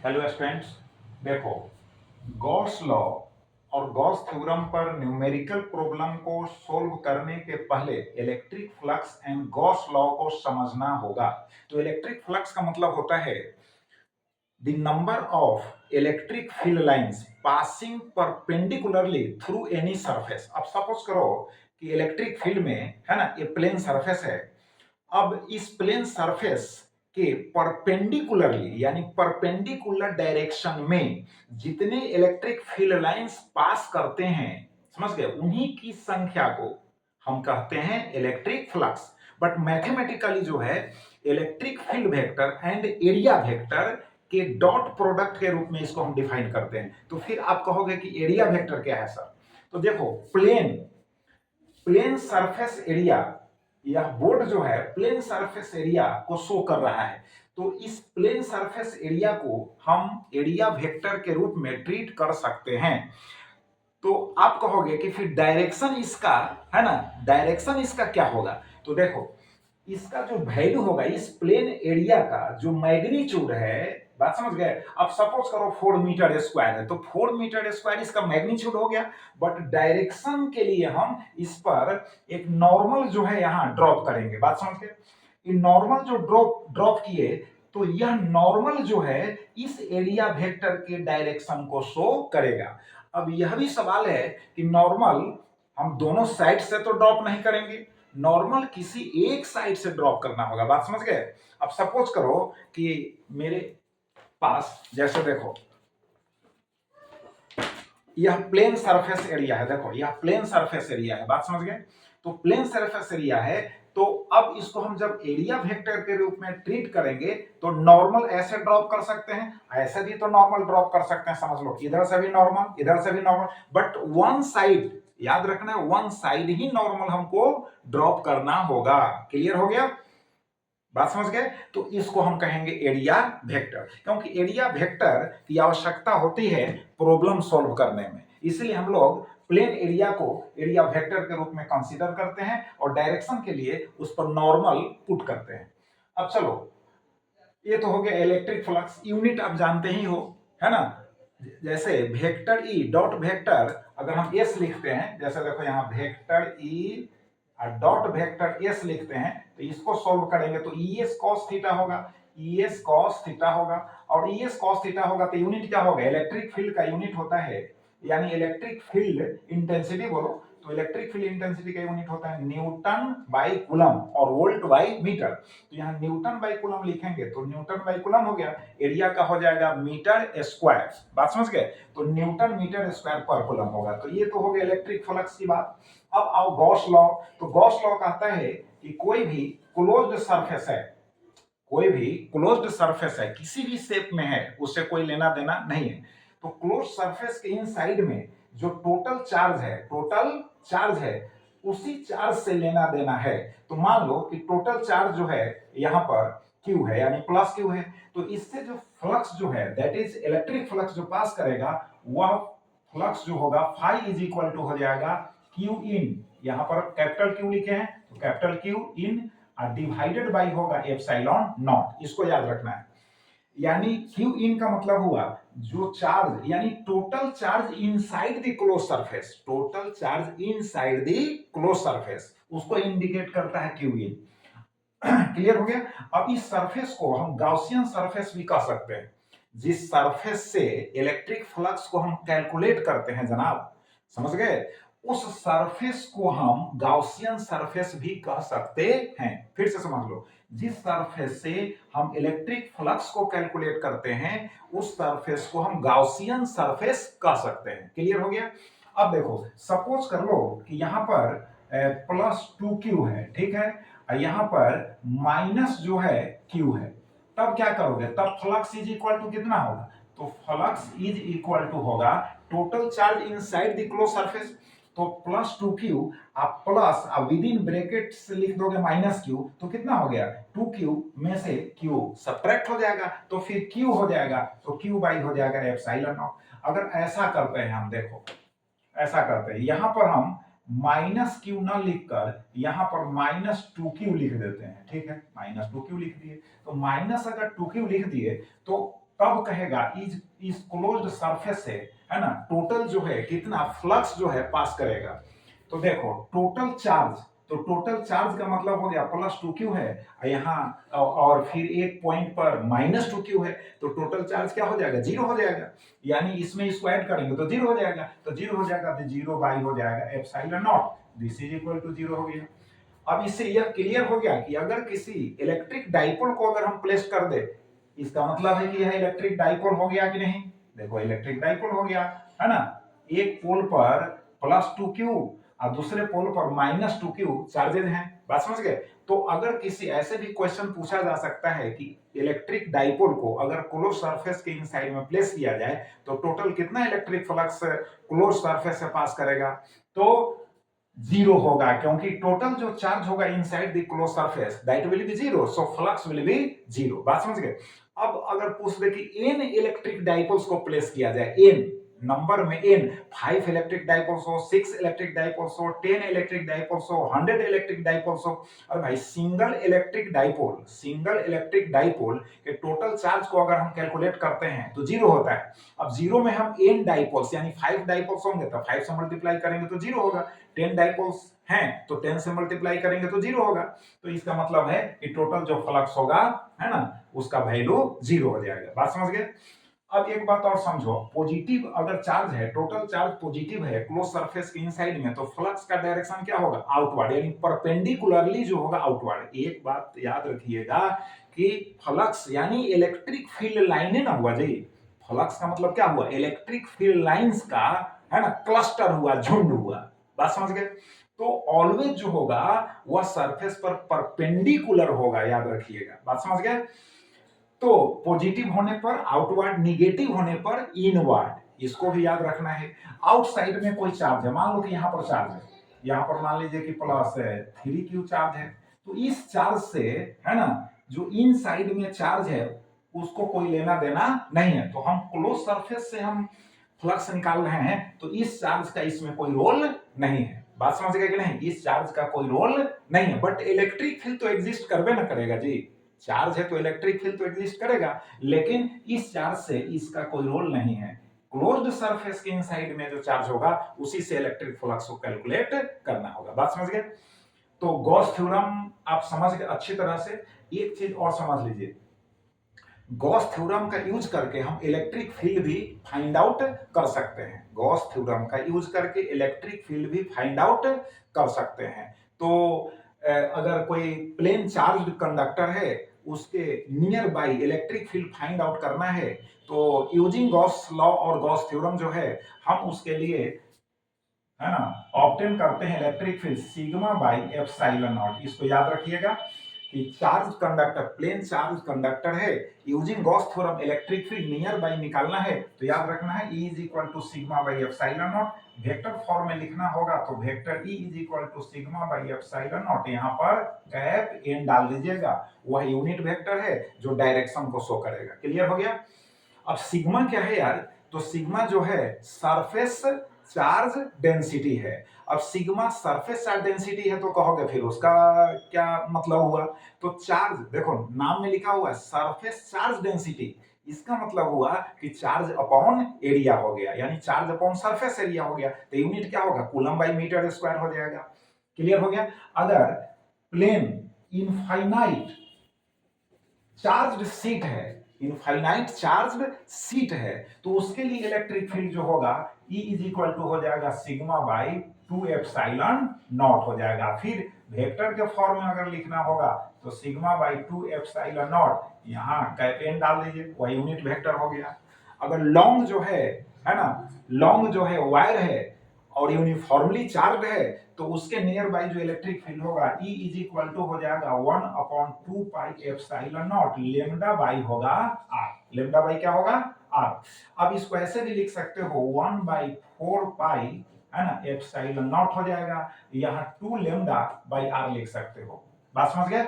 Hello students, देखो Gauss law और Gauss theorem पर न्यूमेरिकल प्रॉब्लम को सोल्व करने के पहले electric flux and Gauss law को समझना होगा। तो इलेक्ट्रिक फ्लक्स का मतलब होता है the number of electric field lines passing perpendicularly through any surface. अब सपोज करो कि इलेक्ट्रिक फील्ड में है ना, ये प्लेन सरफेस है। अब इस प्लेन सरफेस के परपेंडिकुलरली यानी परपेंडिकुलर डायरेक्शन में जितने इलेक्ट्रिक फील्ड लाइंस पास करते हैं, समझ गए, उन्हीं की संख्या को हम कहते हैं इलेक्ट्रिक फ्लक्स। बट मैथमेटिकली जो है electric field vector and area vector के डॉट प्रोडक्ट के रूप में इसको हम डिफाइन करते हैं। तो फिर आप कहोगे कि एरिया वेक्टर क्या है सर? तो देखो प्लेन प्लेन सरफेस एरिया, यह बोर्ड जो है प्लेन सरफेस एरिया को शो कर रहा है। तो इस प्लेन सरफेस एरिया को हम एरिया वेक्टर के रूप में ट्रीट कर सकते हैं। तो आप कहोगे कि फिर डायरेक्शन इसका है ना, डायरेक्शन इसका क्या होगा? तो देखो इसका जो वैल्यू होगा इस प्लेन एरिया का जो मैग्नीट्यूड है, बात समझ गए? अब सपोज करो 4 मीटर स्क्वायर है, तो 4 मीटर स्क्वायर इसका मैग्नीट्यूड हो गया। बट डायरेक्शन के लिए हम इस पर एक नॉर्मल जो है यहां ड्रॉप करेंगे, बात समझ गए? ये नॉर्मल जो ड्रॉप किए, तो यह नॉर्मल जो है इस एरिया वेक्टर के डायरेक्शन को शो करेगा। अब यह भी सवाल है कि नॉर्मल हम दोनों साइड से तो ड्रॉप नहीं करेंगे, नॉर्मल किसी एक साइड से ड्रॉप करना होगा, बात समझ गए? अब सपोज करो कि मेरे पास जैसे देखो यह प्लेन सरफेस एरिया है, देखो यह प्लेन सरफेस एरिया है, बात समझ गए? तो प्लेन सरफेस एरिया है, तो अब इसको हम जब एरिया वेक्टर के रूप में ट्रीट करेंगे तो नॉर्मल ऐसे ड्रॉप कर सकते हैं, ऐसे भी तो नॉर्मल ड्रॉप कर सकते हैं, समझ लो इधर से भी नॉर्मल इधर से भी नॉर्मल, बट वन साइड, याद रखना है वन साइड ही नॉर्मल हमको ड्रॉप करना होगा। क्लियर हो गया? बात समझ गए? तो इसको हम कहेंगे एरिया वेक्टर, क्योंकि एरिया वेक्टर की आवश्यकता होती है प्रॉब्लम सॉल्व करने में, इसलिए हम लोग प्लेन एरिया को एरिया वेक्टर के रूप में कंसीडर करते हैं और डायरेक्शन के लिए उस पर नॉर्मल पुट करते हैं। अब चलो, ये तो हो गया इलेक्ट्रिक फ्लक्स, यूनिट आप जानते ही हो, है ना? जैसे वेक्टर ई डॉट वेक्टर, अगर हम एस लिखते हैं, जैसे देखो यहाँ vector E dot vector S लिखते हैं, तो इसको सोल्व करेंगे तो ई एस कॉस थीटा होगा, ई एस कॉस थीटा होगा। और ई एस कॉस थीटा होगा तो यूनिट क्या होगा? इलेक्ट्रिक फील्ड का यूनिट होता है, यानी इलेक्ट्रिक फील्ड इंटेंसिटी बोलो, तो इलेक्ट्रिक फील्ड इंटेंसिटी का यूनिट होता है न्यूटन बाई कूलम और वोल्ट बाई मीटर। तो यहाँ न्यूटन बाई कूलम लिखेंगे तो न्यूटन बाई कूलम हो गया, एरिया का हो जाएगा मीटर स्क्वायर, बात समझ गए? तो न्यूटन मीटर स्क्वायर पर कूलम होगा। तो ये तो हो गया इलेक्ट्रिक फ्लक्स की बात। अब आओ गॉस लॉ। तो गॉस लॉ कहता है कि कोई भी क्लोज्ड सरफेस है, कोई भी क्लोज्ड सरफेस है, किसी भी शेप में है, उससे कोई लेना देना नहीं है। तो क्लोज्ड सरफेस के इनसाइड में जो टोटल चार्ज है उसी चार्ज से लेना देना है। तो मान लो कि टोटल चार्ज जो है यहाँ पर Q है, यानी प्लस Q है, तो इससे जो फ्लक्स जो है दैट इज इलेक्ट्रिक फ्लक्स जो पास करेगा, वह फ्लक्स जो होगा फाई इज इक्वल टू हो जाएगा Q इन, यहाँ पर कैपिटल Q लिखे हैं तो capital Q in divided by होगा एप्सिलॉन नॉट, इसको याद रखना है। यानी Q इन का मतलब हुआ जो चार्ज, यानी total charge inside the close surface, total charge inside the close surface, उसको इंडिकेट करता है Q इन। क्लियर हो गया? अब इस सरफेस को हम गॉसियन सरफेस भी कह सकते हैं, जिस सरफेस से इलेक्ट्रिक फ्लक्स को हम कैलकुलेट करते हैं जनाब, समझ गए? उस सरफेस को हम गॉसियन सरफेस भी कह सकते हैं। फिर से समझ लो, जिस सरफेस से हम इलेक्ट्रिक फ्लक्स को कैलकुलेट करते हैं उस सरफेस को हम गॉसियन सरफेस कह सकते हैं। क्लियर हो गया? अब देखो सपोज कर लो कि यहां पर +2Q है, ठीक है, यहां पर माइनस जो है Q है, तब क्या करोगे? तब फ्लक्स इज इक्वल टू कितना होगा? तो फ्लक्स इज इक्वल टू होगा total charge inside the close surface, तो +2Q आप प्लस विद इन ब्रैकेट से लिख दोगे -Q, तो कितना हो गया? 2Q में से Q सब्ट्रैक्ट हो जाएगा तो फिर Q हो जाएगा, तो Q बाई हो जाएगा एप्सिलॉन नॉट। अगर ऐसा करते हैं हम, देखो ऐसा करते हैं, यहां पर हम -Q ना लिखकर यहां पर -2Q लिख देते हैं, ठीक है, -2Q लिख दिए, तो माइनस अगर 2Q लिख दिए तो तब कहेगा इस क्लोज्ड सरफेस से, है ना, टोटल जो है कितना फ्लक्स जो है पास करेगा। तो देखो टोटल चार्ज, तो टोटल चार्ज का मतलब हो गया प्लस 2q है, यहाँ और फिर एक पॉइंट पर माइनस 2q है, तो टोटल चार्ज क्या हो जाएगा, जीरो हो जाएगा। यानी इसमें इसको ऐड करेंगे तो जीरो हो जाएगा, तो जीरो हो जाएगा तो जीरो बाई हो जाएगा epsilon naught, this is equal to zero हो गया। अब इससे यह क्लियर हो गया कि अगर किसी इलेक्ट्रिक डाइपोल को अगर हम प्लेस कर दे, इसका मतलब है कि यह इलेक्ट्रिक डाइपोल हो गया कि नहीं। देखो इलेक्ट्रिक डाइपोल हो गया, है ना। एक पोल पर प्लस 2q और दूसरे पोल पर माइनस 2q चार्जेज हैं, बात समझ गए। तो अगर किसी ऐसे भी क्वेश्चन पूछा जा सकता है कि इलेक्ट्रिक डाइपोल को अगर क्लोज सरफेस के इनसाइड में प्लेस किया जाए तो टोटल कितना इलेक्ट्रिक फ्लक्स क्लोज सरफेस से पास करेगा, तो जीरो होगा, क्योंकि टोटल जो चार्ज होगा inside the close surface that will be zero, so flux will be zero, बात समझ गए। अब अगर पूछ दे कि एन इलेक्ट्रिक डाइपोल्स को प्लेस किया जाए, एन नंबर में एन, 5 इलेक्ट्रिक डाइपोल्स हो, 6 इलेक्ट्रिक डाइपोल्स हो, 10 इलेक्ट्रिक डाइपोल्स हो, 100 इलेक्ट्रिक डाइपोल्स हो। और भाई सिंगल इलेक्ट्रिक डाइपोल के टोटल चार्ज को अगर हम कैलकुलेट करते हैं तो जीरो होता है। अब जीरो में हम एन डाइपोल्स यानी 5 डाइपोल्स होंगे तो 5 से मल्टीप्लाई करेंगे तो जीरो होगा, 10 डाइपोल्स हैं तो 10 से मल्टीप्लाई करेंगे तो जीरो होगा। तो इसका मतलब है कि टोटल जो फ्लक्स होगा, है ना, उसका वैल्यू जीरो हो जाएगा, बात समझ गए। अब एक बात और समझो, पॉजिटिव अगर चार्ज है, टोटल चार्ज पॉजिटिव है क्लोज सरफेस के इनसाइड में, तो फ्लक्स का डायरेक्शन क्या होगा, आउटवर्ड, यानी परपेंडिकुलरली जो होगा आउटवर्ड। एक बात याद रखिएगा कि फ्लक्स यानी इलेक्ट्रिक फील्ड लाइनें ना हुआ जी, फ्लक्स का मतलब क्या हुआ, इलेक्ट्रिक फील्ड लाइंस का, है ना, क्लस्टर हुआ, झुंड हुआ, बात समझ गए। तो ऑलवेज जो होगा वह सरफेस पर परपेंडिकुलर होगा, याद रखिएगा, बात समझ गए। तो पॉजिटिव होने पर आउटवर्ड, निगेटिव होने पर इनवर्ड, इसको भी याद रखना है। आउटसाइड में कोई चार्ज है, मान लो कि यहां पर चार्ज है, यहां पर मान लीजिए कि प्लस 3q चार्ज है, तो इस चार्ज से, है ना, जो इन साइड में चार्ज है उसको कोई लेना देना नहीं है, तो हम क्लोज सरफेस से हम फ्लक्स निकाल रहे हैं, तो इस चार्ज का इसमें कोई रोल नहीं है, बात समझ गए कि नहीं, इस चार्ज का कोई रोल नहीं है। बट इलेक्ट्रिक फील्ड तो एग्जिस्ट करबे ना करेगा जी, चार्ज है तो इलेक्ट्रिक फील्ड तो एग्जिस्ट करेगा, लेकिन इस चार्ज से इसका कोई रोल नहीं है। क्लोज्ड सरफेस के इनसाइड में जो चार्ज होगा उसी से इलेक्ट्रिक फ्लक्स को कैलकुलेट करना होगा, बात समझ गए। तो गॉस थ्योरम आप समझ गए अच्छी तरह से। एक चीज और समझ लीजिए, गॉस थ्योरम का यूज करके हम इलेक्ट्रिक फील्ड भी फाइंड आउट कर सकते हैं, गॉस थ्योरम का यूज करके इलेक्ट्रिक फील्ड भी फाइंड आउट कर सकते हैं। तो अगर कोई प्लेन चार्ज कंडक्टर है उसके near by electric field find out करना है, तो यूजिंग गॉस लॉ और गॉस थ्योरम जो है हम उसके लिए, है ना, ऑब्टेन करते हैं electric field sigma by epsilon nought. इसको याद रखिएगा कि charge conductor, plane charge conductor है, using Gauss theorem electric field near by निकालना है, तो याद रखना है E is equal to sigma by epsilon nought. Vector form में लिखना होगा तो vector E is equal to sigma by epsilon nought, यहाँ पर कैप n डाल दीजिएगा, वह यूनिट वेक्टर है जो डायरेक्शन को शो करेगा। क्लियर हो गया। अब सिग्मा क्या है यार, तो सिग्मा जो है सरफेस चार्ज डेंसिटी है। अब सिग्मा सरफेस चार्ज डेंसिटी है तो कहोगे फिर उसका क्या मतलब हुआ, तो चार्ज देखो नाम में लिखा हुआ है सरफेस चार्ज डेंसिटी, इसका मतलब हुआ कि चार्ज अपॉन एरिया हो गया, यानी चार्ज अपॉन सरफेस एरिया हो गया, तो यूनिट क्या होगा, कूलम बाई मीटर स्क्वायर हो जाएगा। क्लियर हो गया। अगर प्लेन इनफाइनाइट चार्ज्ड सीट है, इनफाइनाइट चार्ज्ड सीट है, तो उसके लिए इलेक्ट्रिक फील्ड जो होगा E इज इक्वल टू हो जाएगा सिग्मा बाई 2 एप्सिलॉन नॉट हो जाएगा। फिर वेक्टर के फॉर्म में अगर लिखना होगा तो सिग्मा बाई 2 एप्सिलॉन नॉट, यहाँ कैपेन डाल दीजिए, वह यूनिट वेक्टर हो गया। अगर लॉन्ग जो है ना, लॉन्ग जो है वायर है और यूनिफॉर्मली चार्ज है, तो उसके नियर बाई जो इलेक्ट्रिक फील्ड होगा E इज इक्वल टू हो जाएगा 1/2 pi epsilon not, lambda by होगा R, लेम्डा बाई क्या होगा R। अब इसको ऐसे भी लिख सकते हो 1/4 पाई, है ना, एप्सिलॉन नॉट हो जाएगा, यहाँ 2 लेम्डा बाई R लिख सकते हो, बात समझ गए।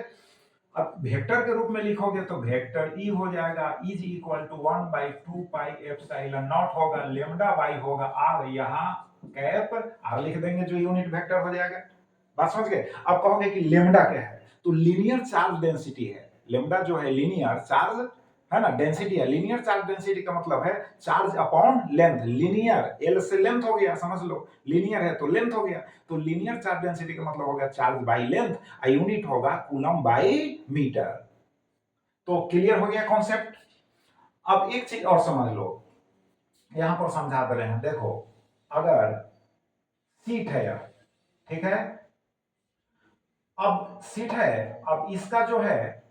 अब वेक्टर के रूप में लिखोगे तो वेक्टर E हो जाएगा is equal to 1/2 pi epsilon naught होगा, लेम्डा बाई होगा R, यहाँ कैप R लिख देंगे जो यूनिट वेक्टर हो जाएगा, बात समझ गए। अब कहोगे कि लेम्डा क्या है, तो लीनियर चार्ज डेंसिटी है, लेम्डा जो है लीनियर चार्ज, है ना, डेंसिटी है। लीनियर चार्ज डेंसिटी का मतलब है charge upon length, linear, L से लेंथ हो गया, समझ लो, लीनियर है तो लेंथ हो गया, तो लीनियर चार्ज डेंसिटी का मतलब हो गया चार्ज बाई लेंथ, यूनिट होगा कूलम बाई मीटर। तो क्लियर हो गया कॉन्सेप्ट। अब एक चीज और समझ लो, यहां पर समझा दे रहे हैं, देखो अगर सीट है यार, ठीक है, अब सीट है, अब इसका जो है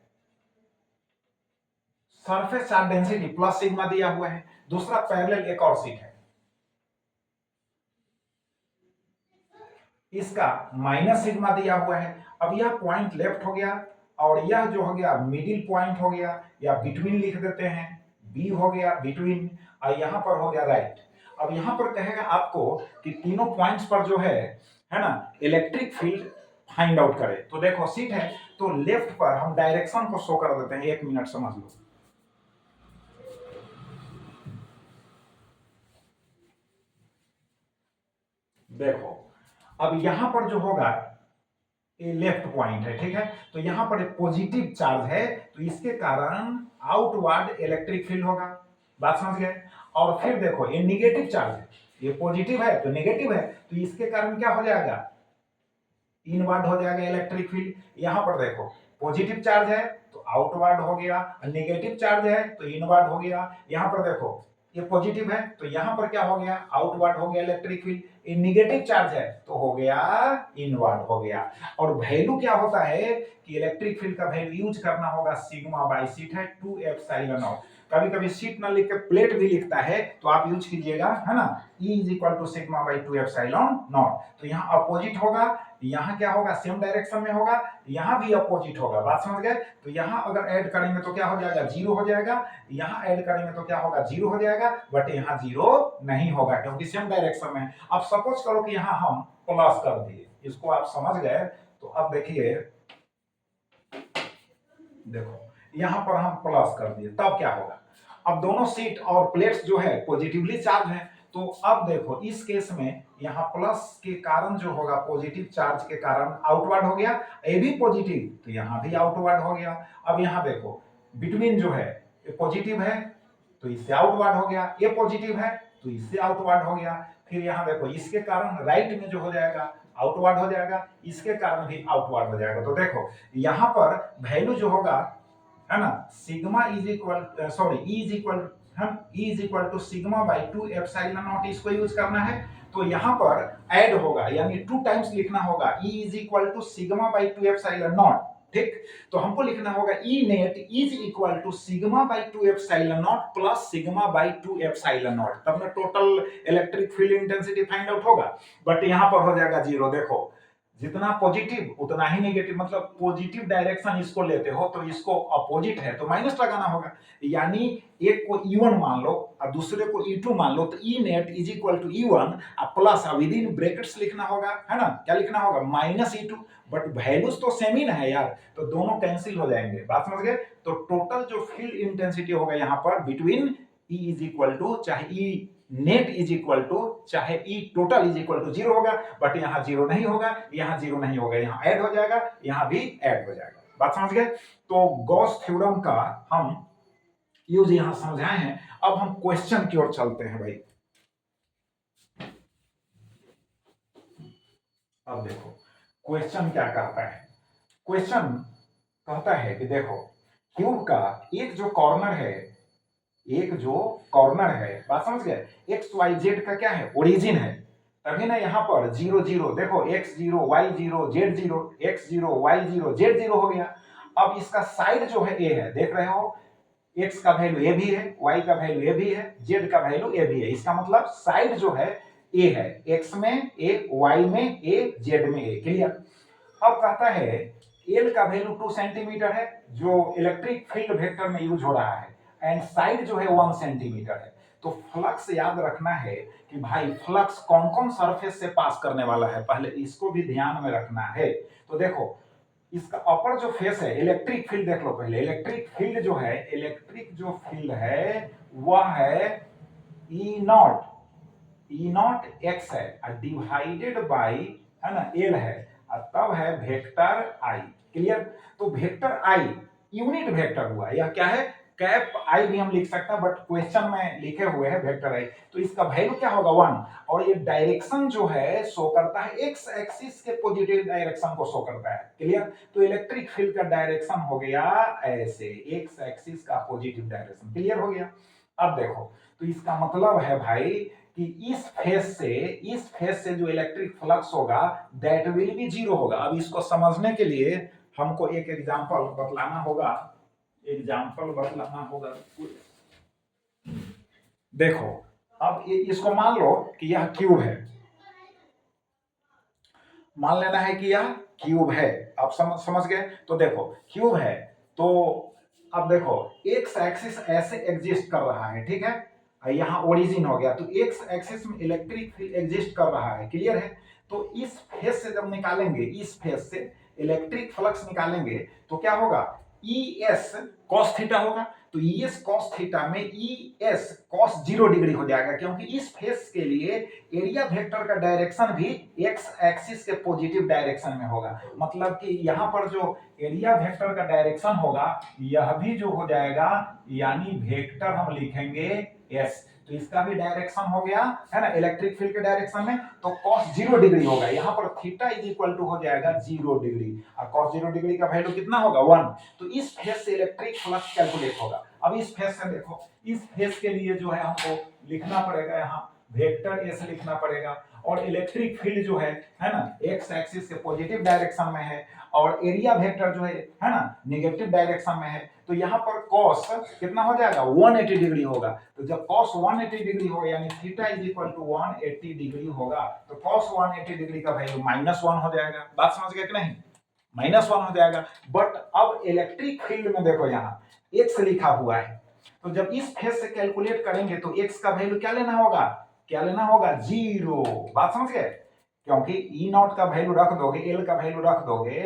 surface charge density plus sigma दिया हुआ है, दूसरा पैरेलल एक और सीट है, इसका माइनस सिग्मा दिया हुआ है। अब यह पॉइंट लेफ्ट हो गया और यह जो हो गया मिडिल पॉइंट हो गया, या बिटवीन लिख देते हैं, बी हो गया बिटवीन, और यहां पर हो गया राइट। अब यहां पर कहेगा आपको कि तीनों पॉइंट्स पर जो है ना, इलेक्ट्रिक फील्ड फाइंड आउट करें। तो देखो सीट है तो लेफ्ट पर हम डायरेक्शन को शो कर देते हैं, 1 मिनट समझ लो। देखो अब यहां पर जो होगा ये लेफ्ट पॉइंट है, ठीक है, तो यहां पर एक पॉजिटिव चार्ज है, तो इसके कारण आउटवर्ड इलेक्ट्रिक फील्ड होगा, बात समझ गए। और फिर देखो ये निगेटिव चार्ज है, ये पॉजिटिव है तो निगेटिव है, तो इसके कारण क्या हो जाएगा, इनवर्ड हो जाएगा इलेक्ट्रिक फील्ड। यहां पर देखो पॉजिटिव चार्ज है तो आउटवर्ड हो गया, नेगेटिव चार्ज है तो इनवर्ड हो गया। यहां पर देखो ये पॉजिटिव है तो यहां पर क्या हो गया, आउटवर्ड हो गया इलेक्ट्रिक फील्ड, ये निगेटिव चार्ज है तो हो गया इनवर्ड हो गया। और वैल्यू क्या होता है कि इलेक्ट्रिक फील्ड का वैल्यू यूज करना होगा सिग्मा बाई सीट है 2 एप्सिलॉन नॉट। कभी कभी सीट ना लिख के प्लेट भी लिखता है तो आप यूज कीजिएगा, है ना, E is equal to sigma by 2 epsilon naught. तो यहाँ अपोजिट होगा, यहाँ क्या होगा, सेम डायरेक्शन में होगा, यहाँ भी अपोजिट होगा, बात समझ गए। तो यहाँ अगर ऐड करेंगे तो क्या हो जाएगा, जीरो हो जाएगा, यहाँ ऐड करेंगे तो क्या होगा, जीरो हो जाएगा, बट यहाँ जीरो नहीं होगा क्योंकि सेम डायरेक्शन में है। अब सपोज करो कि यहाँ हम प्लस कर दिए, इसको आप समझ गए, तो अब देखिए, देखो यहां पर हम प्लस कर दिए, तब क्या होगा, अब दोनों सीट और प्लेट्स जो है पॉजिटिवली चार्ज है, तो अब देखो इस केस में यहाँ प्लस के कारण जो होगा, पॉजिटिव चार्ज के कारण आउटवर्ड हो गया, ए भी पॉजिटिव तो यहाँ भी आउटवर्ड हो गया। अब यहाँ देखो बिटवीन जो है ये पॉजिटिव है तो इससे आउटवर्ड हो गया, ये पॉजिटिव है तो इससे आउटवर्ड हो गया। फिर यहाँ देखो इसके कारण राइट में जो हो जाएगा आउटवर्ड हो जाएगा, इसके कारण भी आउटवर्ड हो जाएगा। तो देखो यहाँ पर वैल्यू जो होगा, है ना, sigma is equal, sorry E is equal, हम E is equal to sigma by 2 epsilon nought, इसको यूज करना है। तो यहाँ पर ऐड होगा यानी 2 टाइम्स लिखना होगा, E is equal to sigma by 2 epsilon nought, ठीक। तो हमको लिखना होगा E net is equal to sigma by 2 epsilon nought plus sigma by 2 epsilon nought, तब ना total electric field intensity find out होगा। बट यहाँ पर हो जाएगा जीरो। देखो जितना पॉजिटिव उतना ही नेगेटिव, मतलब पॉजिटिव डायरेक्शन इसको लेते हो तो इसको अपोजिट है तो माइनस लगाना होगा, यानी एक को E1 मान लो और दूसरे को E2 मान लो, तो E net is equal to E1 plus with in brackets लिखना होगा, है ना, क्या लिखना होगा, माइनस E2। बट वैल्यूज तो सेम ही ना है यार, तो दोनों कैंसिल हो जाएंगे, बात समझ गए। तो टोटल जो फील्ड इंटेंसिटी होगा यहाँ पर between E is equal to, चाहे E net is equal to चाहे E total is equal to zero होगा, बट यहाँ जीरो नहीं होगा, यहाँ जीरो नहीं होगा, यहाँ ऐड हो जाएगा, यहाँ भी ऐड हो जाएगा, बात समझ गए। तो गॉस थ्योरम का हम यूज यहाँ समझाए हैं। अब हम क्वेश्चन की ओर चलते हैं भाई। अब देखो क्वेश्चन क्या कहता है, क्वेश्चन कहता है कि देखो क्यूब का एक जो कॉर्नर है, एक जो कॉर्नर है, बात समझ गए, एक्स वाई जेड का क्या है, ओरिजिन है, तभी ना यहाँ पर जीरो जीरो, देखो x zero y zero z zero, x zero y zero z zero हो गया। अब इसका साइड जो है ए है, देख रहे हो, एक्स का वैल्यू ए भी है, वाई का वैल्यू ए भी है, जेड का वैल्यू ए भी है, इसका मतलब साइड जो है ए है, एक्स में ए, वाई में ए, जेड में ए, क्लियर। अब कहता है एल का वैल्यू 2 सेंटीमीटर है जो इलेक्ट्रिक फील्ड वेक्टर में यूज हो रहा है, एंड साइड जो है 1 सेंटीमीटर है। तो फ्लक्स याद रखना है कि भाई फ्लक्स कौन कौन सरफेस से पास करने वाला है, पहले इसको भी ध्यान में रखना है। तो देखो इसका अपर जो फेस है, इलेक्ट्रिक फील्ड देख लो पहले, इलेक्ट्रिक फील्ड जो है, इलेक्ट्रिक जो फील्ड है वह है ई नॉट, ई नॉट एक्स है डिवाइडेड बाई, है ना, एल है, और तब है वेक्टर आई, क्लियर। तो वेक्टर आई यूनिट वेक्टर हुआ, यह क्या है, कैप आई भी हम लिख सकते हैं, बट क्वेश्चन में लिखे हुए हैं वेक्टर आई, तो इसका वैल्यू क्या होगा 1। और ये डायरेक्शन जो है शो करता है एक्स एक्सिस के पॉजिटिव डायरेक्शन को शो करता है। क्लियर? तो इलेक्ट्रिक फील्ड का डायरेक्शन हो गया ऐसे, एक्स एक्सिस का पॉजिटिव डायरेक्शन। क्लियर हो गया? अब देखो, तो इसका मतलब है भाई कि इस फेस से जो इलेक्ट्रिक फ्लक्स होगा दैट विल बी जीरो होगा। अब इसको समझने के लिए हमको एक एग्जांपल बतलाना होगा, देखो अब इसको मान लो कि यह क्यूब है, मान लेना है कि यह क्यूब है। आप समझ गए? तो देखो क्यूब है, तो अब देखो एक्स एक्सिस ऐसे एग्जिस्ट कर रहा है, ठीक है? यहाँ ओरिजिन हो गया, तो एक्स एक्सिस में इलेक्ट्रिक फील्ड एग्जिस्ट कर रहा है। क्लियर है? तो इस फेस से जब निकालेंगे, इस फेस से इलेक्ट्रिक फ्लक्स निकालेंगे तो क्या होगा? ई एस कॉस थीटा होगा। तो ई एस कॉस थीटा में ई एस कॉस 0 डिग्री हो जाएगा, क्योंकि इस फेस के लिए एरिया वेक्टर का डायरेक्शन भी एक्स एक्सिस के पॉजिटिव डायरेक्शन में होगा। मतलब कि यहाँ पर जो एरिया वेक्टर का डायरेक्शन होगा यह भी जो हो जाएगा, यानी वेक्टर हम लिखेंगे एस। तो इसका भी डायरेक्शन हो गया है ना इलेक्ट्रिक फील्ड के डायरेक्शन में, तो cos 0 डिग्री होगा। यहाँ पर थीटा इज इक्वल टू हो जाएगा 0 डिग्री, और cos 0 डिग्री का वैल्यू कितना होगा 1। तो इस फेस से इलेक्ट्रिक फ्लक्स कैलकुलेट होगा। अब इस फेस से देखो, इस फेस के लिए जो है हमको लिखना पड़ेगा, यहाँ वेक्टर एस लिखना पड़ेगा, और इलेक्ट्रिक फील्ड जो है ना एक्स एक्सिस के पॉजिटिव डायरेक्शन में है, और एरिया वेक्टर जो है ना नेगेटिव डायरेक्शन में है। तो यहाँ पर cos कितना हो जाएगा 180 डिग्री होगा। तो जब cos 180 डिग्री हो यानी theta is equal to 180 degree होगा, तो cos 180 डिग्री का वैल्यू -1 हो जाएगा। बात समझ गए कि नहीं? -1 हो जाएगा। बट अब इलेक्ट्रिक फील्ड में देखो यहाँ x लिखा हुआ है, तो जब इस फेस से कैलकुलेट करेंगे तो x का वैल्यू क्या लेना होगा? 0। बात समझ गए? क्योंकि ई नॉट का वैल्यू रख दोगे, एल का वैल्यू रख दोगे,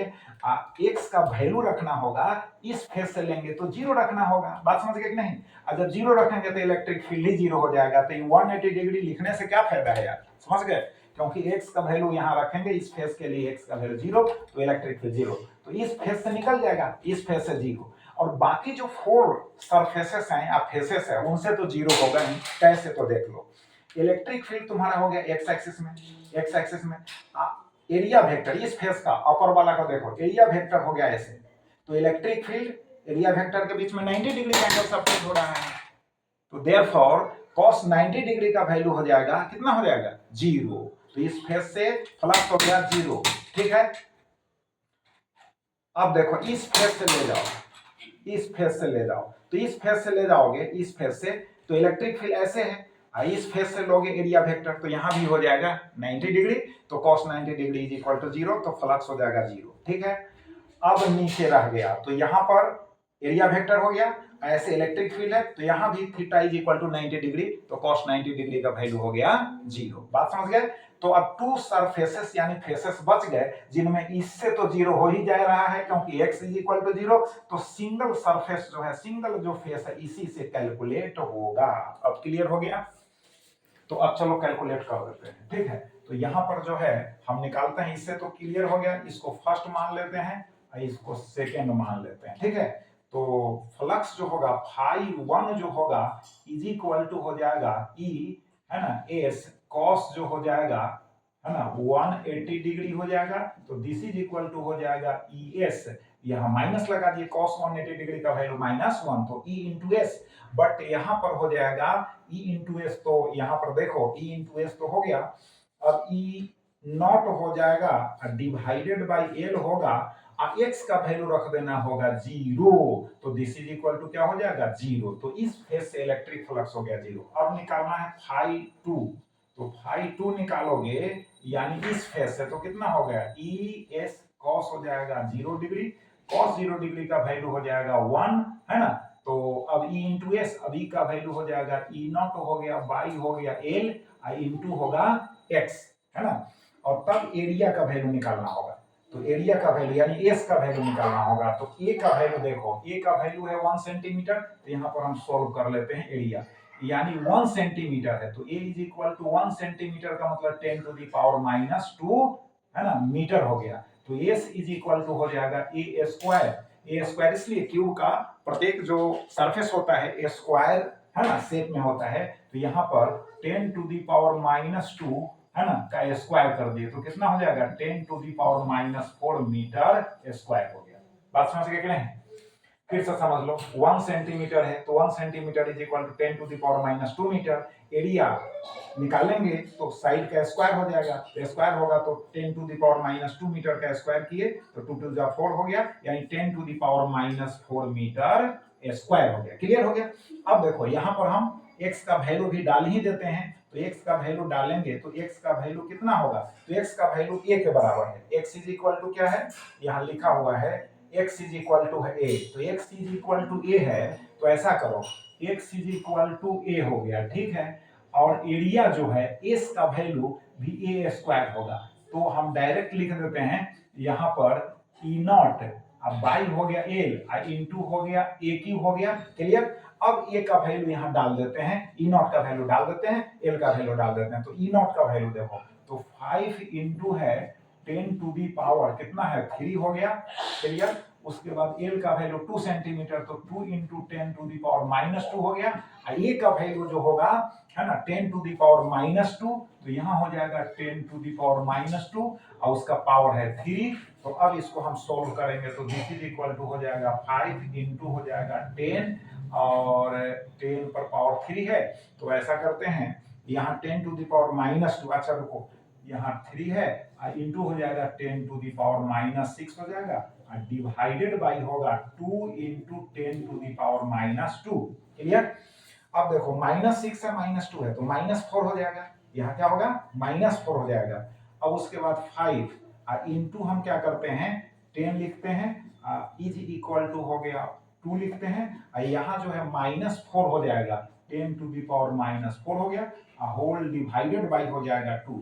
एक्स का वैल्यू रखना होगा, इस फेस से लेंगे तो 0 रखना होगा। बात समझ गए कि नहीं? और जब 0 रखेंगे तो इलेक्ट्रिक फील्ड ही 0 हो जाएगा। तो 180 डिग्री लिखने से क्या फायदा है यार? समझ गए? क्योंकि एक्स का वैल्यू यहाँ रखेंगे, इस फेस के लिए एक्स का वैल्यू 0, तो इलेक्ट्रिक फील्ड 0। तो इस फेस से निकल जाएगा, इस फेस से 0, और बाकी जो 4 सरफेसेस हैं या फेसेस है उनसे तो 0 होगा नहीं। कैसे? तो देख लो, इलेक्ट्रिक फील्ड तुम्हारा हो गया एक्स एक्सिस में, एरिया वेक्टर इस फेस का अपर वाला को देखो, एरिया वेक्टर हो गया ऐसे, तो इलेक्ट्रिक फील्ड एरिया वेक्टर के बीच में 90 डिग्री का एंगल सेपरेट हो रहा है। तो देयरफॉर cos 90 डिग्री का वैल्यू हो जाएगा, कितना हो जाएगा 0। तो इस फेस से फ्लक्स हो गया 0। ठीक है? अब देखो इस फेस से ले जाओ, इस फेस से ले जाओ, तो इस फेस से ले जाओगे, इस फेस से, तो इलेक्ट्रिक फील्ड ऐसे है, इस फेस से लोगे एरिया वेक्टर, तो यहां भी हो जाएगा 90 डिग्री, तो cos 90 degree is equal to 0, तो फ्लक्स हो जाएगा 0। ठीक है? अब नीचे रह गया, तो यहां पर एरिया वेक्टर हो गया, ऐसे इलेक्ट्रिक फील्ड है, तो यहां भी theta is equal to 90 degree, तो cos 90 डिग्री का वैल्यू हो गया 0। बात समझ गए? तो अब 2 सरफेसेस यानी फेसेस बच गए, जिनमें इससे तो 0 हो ही जा रहा है क्योंकि x इज इक्वल टू 0, तो सिंगल सरफेस जो है, सिंगल जो फेस है, इसी से कैलकुलेट होगा। अब क्लियर हो गया? तो अब चलो कैलकुलेट कर देते हैं। ठीक है? तो यहां पर जो है हम निकालते हैं, इससे तो क्लियर हो गया, इसको फर्स्ट मान लेते हैं, इसको सेकेंड मान लेते हैं। ठीक है? तो फ्लक्स जो होगा φ1 जो होगा इज इक्वल टू हो जाएगा ई, है ना, एस कॉस जो हो जाएगा, है ना, 180 डिग्री हो जाएगा, तो दिस इज इक्वल टू हो जाएगा ई एस, यहाँ माइनस लगा दिए, cos 180 डिग्री का वैल्यू -1, तो ई इंटू एस, बट यहाँ पर हो जाएगा ई इंटू एस, तो यहाँ पर देखो ई इंटू एस तो हो गया, अब ई नॉट हो जाएगा डिवाइडेड बाई एल होगा, अब एक्स का वैल्यू रख देना होगा 0, तो दिस इज इक्वल टू क्या हो जाएगा 0, तो इस फेस से इलेक्ट्रिक फ्लक्स हो गया 0। अब निकालना है φ2, तो φ2 निकालोगे यानी इस फेस से, तो कितना हो गया ई एस कॉस हो जाएगा 0 डिग्री, cos 0 डिग्री का वैल्यू हो जाएगा 1, है ना, तो अब ई इंटू एस, अब ई का वैल्यू हो जाएगा ई नॉट हो गया बाई हो गया एल, इंटू होगा एक्स, है ना, और तब एरिया का वैल्यू निकालना होगा, तो एरिया का वैल्यू यानी एस का वैल्यू निकालना होगा, तो ए का वैल्यू देखो, ए का वैल्यू है 1 सेंटीमीटर, तो यहाँ पर हम सोल्व कर लेते हैं एरिया, यानी 1 सेंटीमीटर है, तो ए इज इक्वल टू 1 सेंटीमीटर का मतलब 10 टू द पावर -2, है ना, मीटर हो गया, तो एस इज इक्वल टू हो जाएगा ए स्क्वायर, ए स्क्वायर इसलिए क्यूब का प्रत्येक जो सरफेस होता है ए स्क्वायर है ना शेप में होता है, तो यहाँ पर 10⁻², है ना, का स्क्वायर कर दिए तो कितना हो जाएगा 10⁻⁴ मीटर स्क्वायर हो गया। बात समझ गए कि नहीं? फिर से समझ लो 1 सेंटीमीटर है तो 1 centimetre is equal to 10⁻⁻² metre. Area निकालेंगे तो साइड का स्क्वायर हो जाएगा, तो स्क्वायर होगा तो 10⁻⁻² मीटर का स्क्वायर किए तो 2 2 4 हो गया, यानी 10⁻⁴ मीटर स्क्वायर हो गया। क्लियर हो गया? अब देखो यहाँ पर हम x का वैल्यू भी डाल ही देते हैं, तो x का वैल्यू डालेंगे तो x का वैल्यू कितना होगा, तो x का वैल्यू a के बराबर है। x इज इक्वल टू क्या है, यहाँ लिखा हुआ है x इज इक्वल टू है a, तो x is equal to a है, तो ऐसा करो x is equal to a हो गया, ठीक है। और एरिया जो है s का वैल्यू भी a स्क्वायर होगा, तो हम डायरेक्ट लिख देते हैं यहाँ पर E0 अब बाई हो गया l इंटू हो गया a क्यूब हो गया। क्लियर? अब a का वैल्यू यहाँ डाल देते हैं, E0 का वैल्यू डाल देते हैं, l का वैल्यू डाल देते हैं, तो E0 का वैल्यू देखो तो 5 इंटू है 10 टू दी पावर कितना है 3 हो गया। क्लियर? उसके बाद l का वैल्यू 2 सेंटीमीटर तो 2 इंटू 10 टू दी पावर -2 हो गया। a का वैल्यू जो होगा है ना 10 टू दी पावर -2, तो यहाँ हो जाएगा 10 टू दी पावर -2 और उसका पावर है 3। तो अब इसको हम सोल्व करेंगे तो दिस इज इक्वल टू हो जाएगा 5 इंटू हो जाएगा 10 और 10 पर पावर 3 है, तो ऐसा करते हैं यहाँ 10 टू दी पावर -2, अच्छा रुको यहाँ 3 है इंटू हो जाएगा 10 टू दी पावर -6 हो जाएगा और डिवाइडेड बाई होगा 2 into 10 to the power -2। Clear? अब देखो -6 से -2 है तो -4 हो जाएगा, यहाँ क्या होगा -4 हो जाएगा। अब उसके बाद 5 इंटू हम क्या करते हैं 10 लिखते हैं इज इक्वल टू हो गया 2 लिखते हैं और यहाँ जो है -4 हो जाएगा 10 टू दी पावर -4 हो गया होल डिवाइडेड बाई हो जाएगा 2।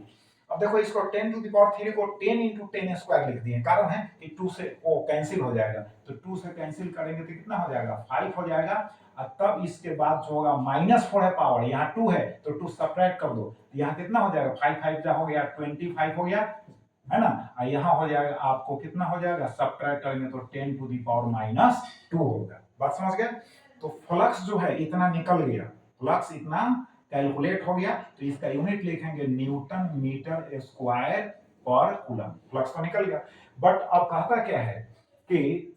अब देखो इसको 10 टू दी पावर 3 को 10 इंटू 10 स्क्वायर लिख दिए, कारण है कि 2 से वो कैंसिल हो जाएगा, तो 2 से कैंसिल करेंगे तो कितना हो जाएगा 5 हो जाएगा। और तब इसके बाद जो होगा -4 है पावर, यहाँ 2 है तो 2 सब्ट्रैक्ट कर दो, यहाँ कितना हो जाएगा 5 5 जा हो गया 25 हो गया, है ना। और यहाँ हो जाएगा आपको कितना हो जाएगा सब्ट्रैक्ट करेंगे तो 10 टू दी पावर -2 होगा। बात समझ गए? तो फ्लक्स जो है इतना निकल गया, फ्लक्स इतना कैलकुलेट हो गया, तो इसका यूनिट लिखेंगे न्यूटन मीटर स्क्वायर पर कूलम। फ्लक्स तो निकल गया, बट अब कहता क्या है कि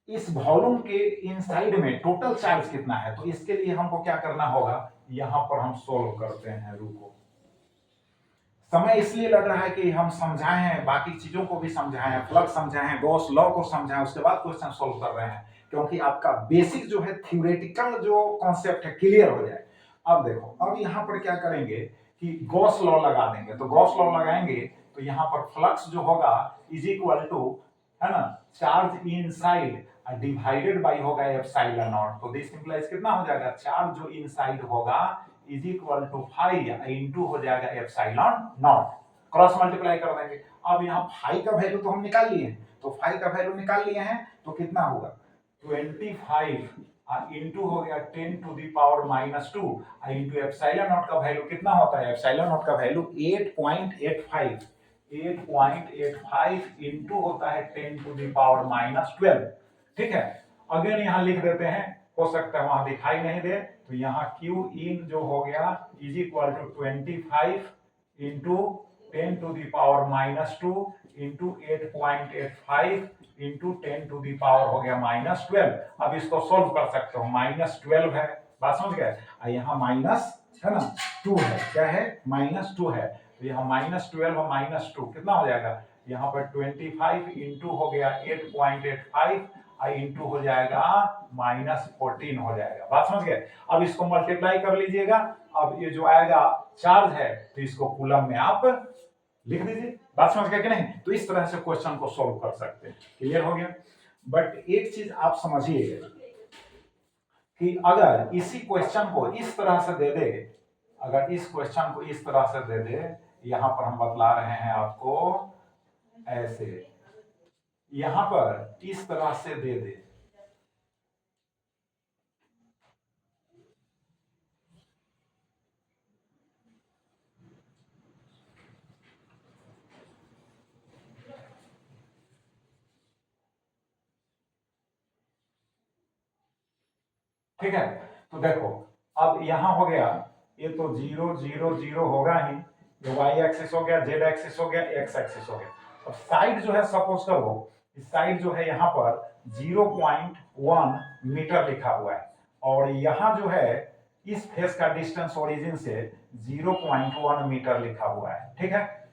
इस वॉल्यूम के इनसाइड में टोटल चार्ज कितना है, तो इसके लिए हमको क्या करना होगा, यहां पर हम सोल्व करते हैं। रुको, समय इसलिए लग रहा है कि हम समझाए हैं, बाकी चीजों को भी समझाए हैं, फ्लक्स समझाए हैं, गॉस लॉ को समझाए, उसके बाद क्वेश्चन सोल्व कर रहे हैं, क्योंकि आपका बेसिक जो है थ्योरेटिकल जो कॉन्सेप्ट है क्लियर हो जाए। अब देखो, अब यहाँ पर क्या करेंगे कि गॉस लॉ लगा देंगे, तो गॉस लॉ लगाएंगे तो यहाँ पर फ्लक्स जो होगा इज इक्वल टू, है ना, चार्ज इनसाइड डिवाइडेड बाय होगा एप्सिलॉन नॉट, तो दिस इंप्लाइज कितना हो जाएगा, चार्ज जो इनसाइड होगा इज इक्वल टू 5 इंटू हो जाएगा एप्सिलॉन नॉट, क्रॉस मल्टीप्लाई कर देंगे। अब यहाँ 5 का वैल्यू तो हम निकाल लिए हैं, तो 5 का वैल्यू निकाल लिए हैं तो कितना होगा 25 इंटू हो गया 10 to the power -2 into epsilon naught का वैल्यू कितना होता है, एप्सिलॉन नॉट का वैल्यू 8.85 इंटू होता है 10 टू दी पावर -12। ठीक है, अगेन यहाँ लिख देते हैं, हो सकता है वहां दिखाई नहीं दे, तो यहाँ Q इन जो हो गया is equal to 25 into 10 to the power -2 into 8.85 into 10 to the power हो गया -12। अब इसको सोल्व कर सकते हो, -12 है, बात समझ गए, यहाँ माइनस है ना 2 है, क्या है -2 है, तो यहाँ -12 और -2 कितना हो जाएगा, यहाँ पर 25 इंटू हो गया 8.85 इंटू हो जाएगा -14 हो जाएगा। बात समझ गए? अब इसको मल्टीप्लाई कर लीजिएगा, अब ये जो आएगा चार्ज है तो इसको कूलम में आप लिख दीजिए। बात समझ गए कि नहीं? तो इस तरह से क्वेश्चन को सोल्व कर सकते हैं। क्लियर हो गया? बट एक चीज आप समझिए कि अगर इसी क्वेश्चन को इस तरह से दे दे, अगर इस क्वेश्चन को इस तरह से दे दे, यहां पर हम बतला रहे हैं आपको ऐसे, यहां पर इस तरह से दे दे, ठीक है। तो देखो अब यहां हो गया, ये तो 0 0 0 होगा ही, ये वाई एक्सिस हो गया, जेड एक्सिस हो गया, एक्स एक्सिस हो गया। अब साइड जो है सपोज करो, इस साइड जो है यहाँ पर 0.1 मीटर लिखा हुआ है, और यहाँ जो है इस फेस का डिस्टेंस ओरिजिन से 0.1 मीटर लिखा हुआ है। ठीक है।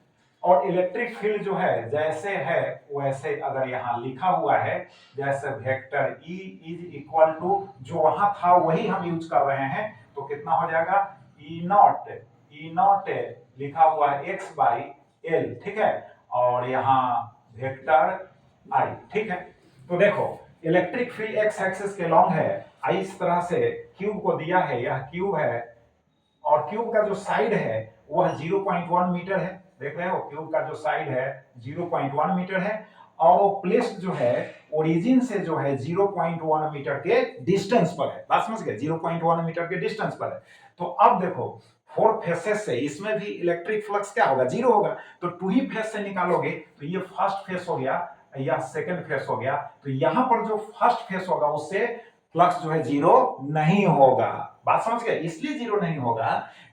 और इलेक्ट्रिक फील्ड जो है जैसे है वैसे अगर यहाँ लिखा हुआ है, जैसे vector E is equal to जो वहां था वही हम यूज कर रहे हैं, तो कितना हो जाएगा, ई नॉट लिखा हुआ है एक्स बाई एल। ठीक है। और यहाँ वेक्टर आई। ठीक है। तो देखो इलेक्ट्रिक फील्ड एक्स एक्सिस के लॉन्ग है, आई इस तरह से क्यूब को दिया है, यह क्यूब है, और क्यूब का जो साइड है वह 0.1 मीटर है। देख रहे हो क्यूब का जो साइड है 0.1 मीटर है, और वो प्लेस जो है ओरिजिन से जो है 0.1 मीटर के डिस्टेंस पर है। बात समझ गए, 0.1 मीटर के डिस्टेंस पर है। तो अब देखो फोर फेसेस से इसमें भी इलेक्ट्रिक फ्लक्स क्या होगा, जीरो होगा। तो टू ही फेस से निकालोगे तो ये फर्स्ट फेस हो गया या सेकंड फेस हो गया, तो यहां पर जो फर्स्ट फेस होगा उससे फ्लक्स जो है जीरो नहीं होगा। बात समझ गए, इसलिए जीरो नहीं होगा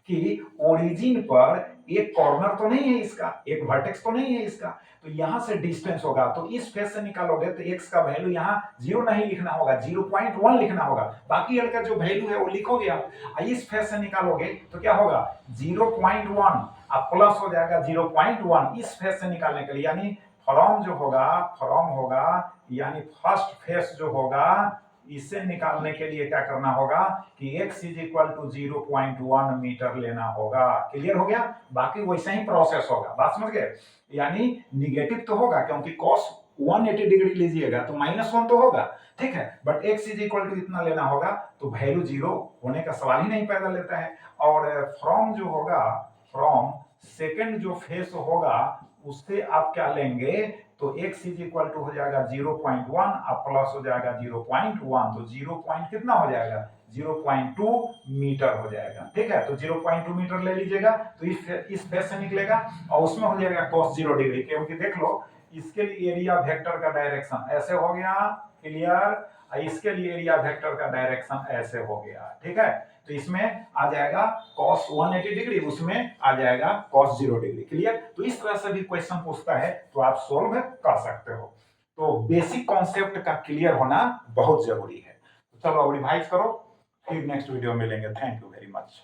कि ओरिजिन पर एक कॉर्नर तो नहीं है इसका, एक वर्टेक्स तो नहीं है इसका, तो यहां से डिस्टेंस होगा। तो इस फेस से निकालोगे तो एक्स का वैल्यू यहां जीरो नहीं लिखना होगा, 0.1 लिखना होगा। बाकी एल का जो वैल्यू है वो लिखोगे आप। इस फेस से निकालोगे तो क्या होगा, 0.1 अब प्लस हो जाएगा 0.1 इस फेस से निकालने के लिए, यानी फ्रॉम होगा यानी फर्स्ट फेस जो होगा इसे निकालने के लिए क्या करना होगा कि x is equal to 0.1 metre लेना होगा। क्लियर हो गया, बाकी वैसा ही प्रोसेस होगा। बात समझ गए, यानी निगेटिव तो होगा क्योंकि cos 180 डिग्री लीजिएगा तो -1 तो होगा। ठीक है, but x is equal to इतना लेना होगा, तो वैल्यू जीरो होने का सवाल ही नहीं पैदा लेता है। और फ्रॉम जो होगा, फ्रॉम सेकेंड जो फेस होगा उससे आप क्या लेंगे, तो x इज इक्वल टू हो जाएगा 0.1 अब प्लस हो जाएगा 0.1, तो 0 पॉइंट कितना हो जाएगा, 0.2 मीटर हो जाएगा। ठीक है, तो 0.2 मीटर ले लीजिएगा, तो इस फेस से निकलेगा और उसमें हो जाएगा cos 0 डिग्री, क्योंकि देख लो इसके लिए एरिया वेक्टर का डायरेक्शन ऐसे हो गया। क्लियर, इसके लिए एरिया वेक्टर का डायरेक्शन ऐसे हो गया। ठीक है, तो इसमें आ जाएगा cos 180 डिग्री, उसमें आ जाएगा cos 0 डिग्री। क्लियर, तो इस तरह से भी क्वेश्चन पूछता है तो आप सोल्व कर सकते हो। तो बेसिक कॉन्सेप्ट का क्लियर होना बहुत जरूरी है। तो चलो अब रिवाइज करो, फिर नेक्स्ट वीडियो में मिलेंगे। Thank you very much.